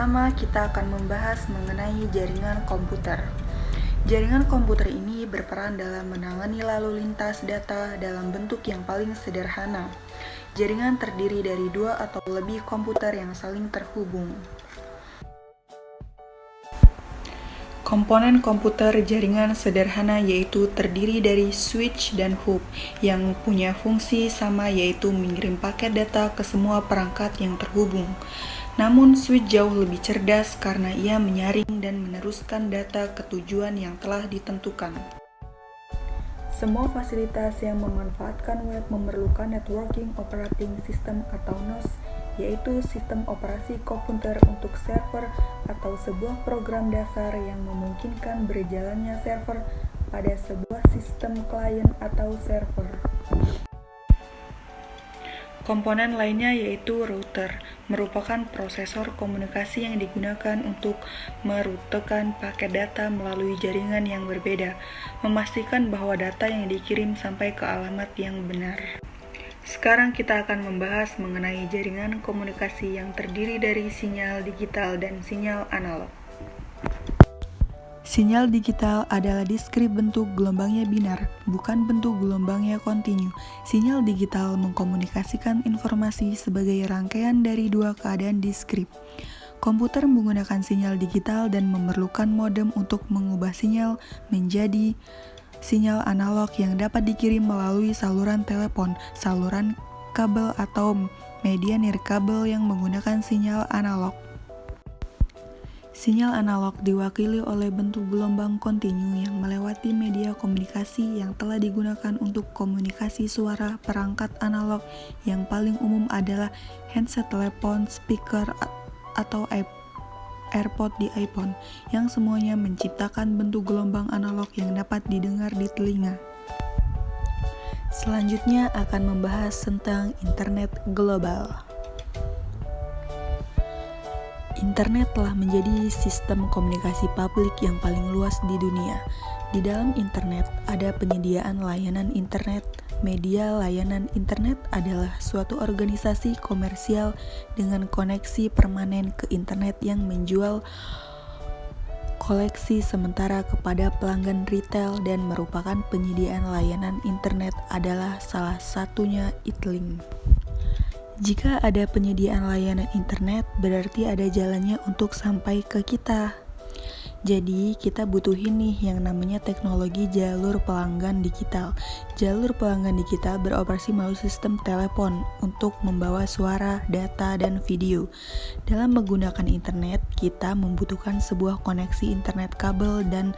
pertama, kita akan membahas mengenai jaringan komputer. Jaringan komputer ini berperan dalam menangani lalu lintas data dalam bentuk yang paling sederhana. Jaringan terdiri dari dua atau lebih komputer yang saling terhubung. Komponen komputer jaringan sederhana yaitu terdiri dari switch dan hub yang punya fungsi sama, yaitu mengirim paket data ke semua perangkat yang terhubung. Namun switch jauh lebih cerdas karena ia menyaring dan meneruskan data ke tujuan yang telah ditentukan. Semua fasilitas yang memanfaatkan web memerlukan Networking Operating System atau NOS, yaitu sistem operasi komputer untuk server atau sebuah program dasar yang memungkinkan berjalannya server pada sebuah sistem klien atau server. Komponen lainnya yaitu router, merupakan prosesor komunikasi yang digunakan untuk merutekan paket data melalui jaringan yang berbeda, memastikan bahwa data yang dikirim sampai ke alamat yang benar. Sekarang kita akan membahas mengenai jaringan komunikasi yang terdiri dari sinyal digital dan sinyal analog. Sinyal digital adalah diskrip bentuk gelombangnya binar, bukan bentuk gelombangnya kontinu. Sinyal digital mengkomunikasikan informasi sebagai rangkaian dari dua keadaan diskrip. Komputer menggunakan sinyal digital dan memerlukan modem untuk mengubah sinyal menjadi sinyal analog yang dapat dikirim melalui saluran telepon, saluran kabel atau media nirkabel yang menggunakan sinyal analog. Sinyal analog diwakili oleh bentuk gelombang kontinu yang melewati media komunikasi yang telah digunakan untuk komunikasi suara. Perangkat analog yang paling umum adalah handset telepon, speaker, atau AirPod di iPhone, yang semuanya menciptakan bentuk gelombang analog yang dapat didengar di telinga. Selanjutnya akan membahas tentang internet global. Internet telah menjadi sistem komunikasi publik yang paling luas di dunia. Di dalam internet ada penyediaan layanan internet. Media layanan internet adalah suatu organisasi komersial dengan koneksi permanen ke internet yang menjual koleksi sementara kepada pelanggan retail, dan merupakan penyediaan layanan internet adalah salah satunya Eatlink. Jika ada penyediaan layanan internet, berarti ada jalannya untuk sampai ke kita. Jadi, kita butuhin nih yang namanya teknologi jalur pelanggan digital. Jalur pelanggan digital beroperasi melalui sistem telepon untuk membawa suara, data, dan video. Dalam menggunakan internet, kita membutuhkan sebuah koneksi internet kabel dan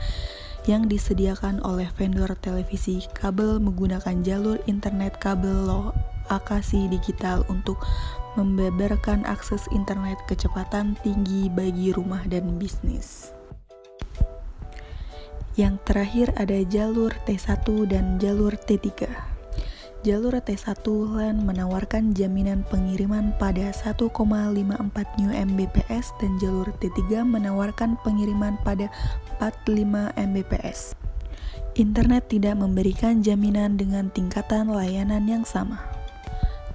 yang disediakan oleh vendor televisi kabel menggunakan jalur internet kabel lokasi digital untuk membeberkan akses internet kecepatan tinggi bagi rumah dan bisnis. Yang terakhir ada jalur T1 dan jalur T3. Jalur T1 LAN menawarkan jaminan pengiriman pada 1,54 Mbps dan jalur T3 menawarkan pengiriman pada 45 Mbps. Internet tidak memberikan jaminan dengan tingkatan layanan yang sama.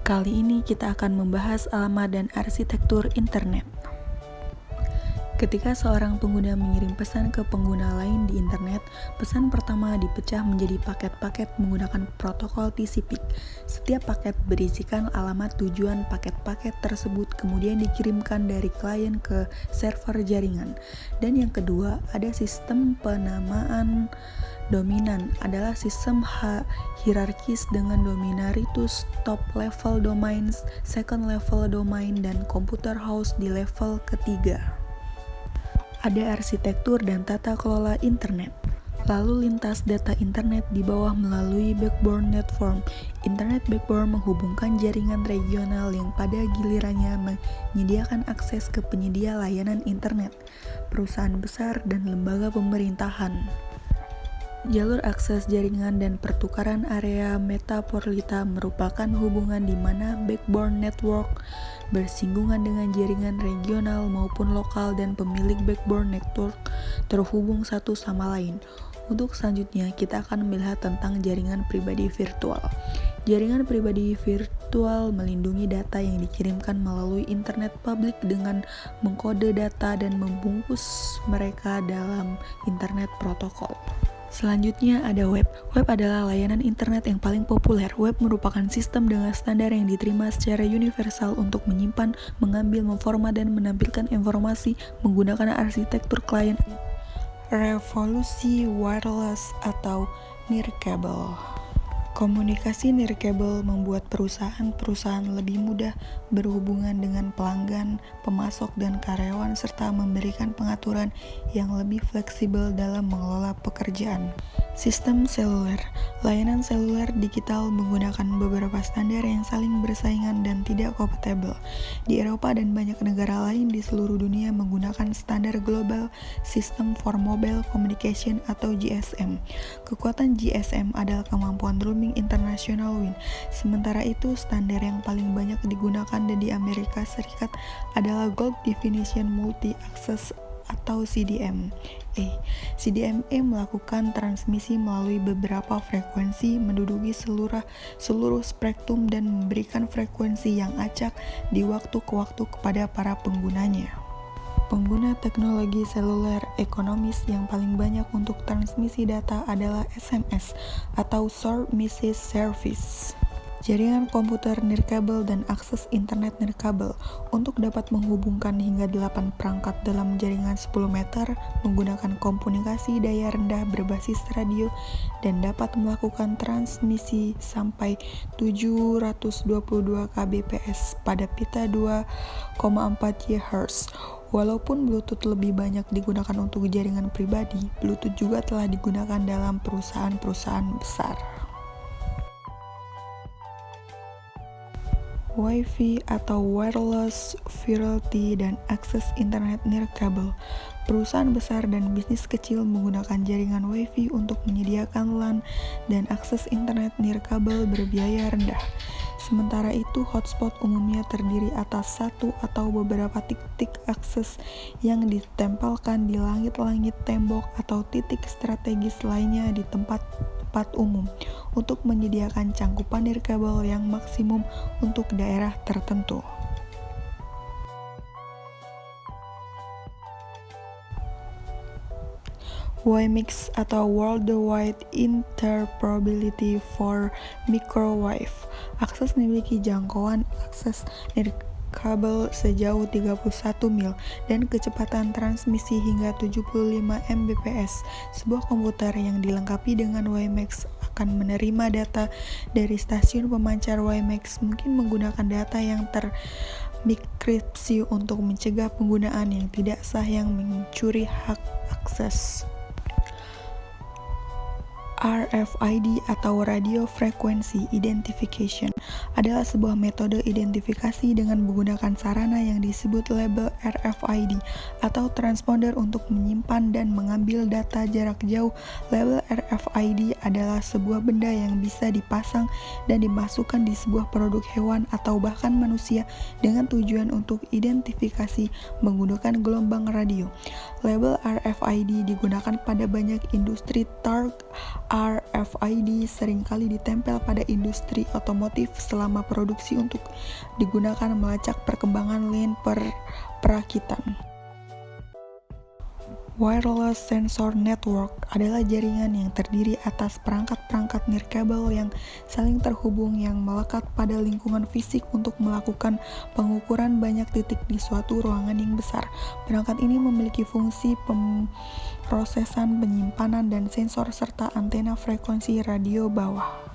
Kali ini kita akan membahas alamat dan arsitektur internet. Ketika seorang pengguna mengirim pesan ke pengguna lain di internet, pesan pertama dipecah menjadi paket-paket menggunakan protokol TCP. Setiap paket berisikan alamat tujuan paket-paket tersebut, kemudian dikirimkan dari klien ke server jaringan. Dan yang kedua, ada sistem penamaan dominan, adalah sistem hierarkis dengan dominaritus top level domains, second level domain, dan computer house di level ketiga. Ada arsitektur dan tata kelola internet. Lalu lintas data internet di bawah melalui backbone network. Internet backbone menghubungkan jaringan regional yang pada gilirannya menyediakan akses ke penyedia layanan internet, perusahaan besar, dan lembaga pemerintahan. Jalur akses jaringan dan pertukaran area metropolita merupakan hubungan di mana backbone network bersinggungan dengan jaringan regional maupun lokal dan pemilik backbone network terhubung satu sama lain. Untuk selanjutnya, kita akan melihat tentang jaringan pribadi virtual. Jaringan pribadi virtual melindungi data yang dikirimkan melalui internet publik dengan mengkode data dan membungkus mereka dalam internet protokol. Selanjutnya ada web. Web adalah layanan internet yang paling populer. Web merupakan sistem dengan standar yang diterima secara universal untuk menyimpan, mengambil, memformat, dan menampilkan informasi menggunakan arsitektur klien revolusi wireless atau nirkabel. Komunikasi nirkabel membuat perusahaan-perusahaan lebih mudah berhubungan dengan pelanggan, pemasok, dan karyawan serta memberikan pengaturan yang lebih fleksibel dalam mengelola pekerjaan. Sistem seluler. Layanan seluler digital menggunakan beberapa standar yang saling bersaingan dan tidak kompatibel. Di Eropa dan banyak negara lain di seluruh dunia menggunakan standar Global System for Mobile Communication atau GSM. Kekuatan GSM adalah kemampuan roaming international WIN. Sementara itu, standar yang paling banyak digunakan di Amerika Serikat adalah Gold Definition Multi Access atau CDMA. CDMA melakukan transmisi melalui beberapa frekuensi, menduduki seluruh spektrum dan memberikan frekuensi yang acak di waktu ke waktu kepada para penggunanya. Pengguna teknologi seluler ekonomis yang paling banyak untuk transmisi data adalah SMS atau Short Message Service. Jaringan komputer nirkabel dan akses internet nirkabel untuk dapat menghubungkan hingga 8 perangkat dalam jaringan 10 meter menggunakan komunikasi daya rendah berbasis radio dan dapat melakukan transmisi sampai 722 kbps pada pita 2,4 GHz. Walaupun Bluetooth lebih banyak digunakan untuk jaringan pribadi, Bluetooth juga telah digunakan dalam perusahaan-perusahaan besar. Wi-Fi atau Wireless Virtuality dan akses internet nirkabel. Perusahaan besar dan bisnis kecil menggunakan jaringan Wi-Fi untuk menyediakan LAN dan akses internet nirkabel berbiaya rendah. Sementara itu, hotspot umumnya terdiri atas satu atau beberapa titik akses yang ditempelkan di langit-langit tembok atau titik strategis lainnya di tempat umum untuk menyediakan cangkupan nirkabel yang maksimum untuk daerah tertentu. WiMAX atau Worldwide Interoperability for Microwave. Akses memiliki jangkauan akses nirkabel sejauh 31 mil dan kecepatan transmisi hingga 75 Mbps. Sebuah komputer yang dilengkapi dengan WiMAX akan menerima data dari stasiun pemancar WiMAX, mungkin menggunakan data yang termikripsi untuk mencegah penggunaan yang tidak sah yang mencuri hak akses. RFID atau Radio Frequency Identification adalah sebuah metode identifikasi dengan menggunakan sarana yang disebut label RFID atau transponder untuk menyimpan dan mengambil data jarak jauh. Label RFID adalah sebuah benda yang bisa dipasang dan dimasukkan di sebuah produk hewan atau bahkan manusia dengan tujuan untuk identifikasi menggunakan gelombang radio. Label RFID digunakan pada banyak industri. RFID seringkali ditempel pada industri otomotif selama produksi untuk digunakan melacak perkembangan lini perakitan. Wireless Sensor Network adalah jaringan yang terdiri atas perangkat-perangkat nirkabel yang saling terhubung yang melekat pada lingkungan fisik untuk melakukan pengukuran banyak titik di suatu ruangan yang besar. Perangkat ini memiliki fungsi pemrosesan, penyimpanan, dan sensor serta antena frekuensi radio bawah.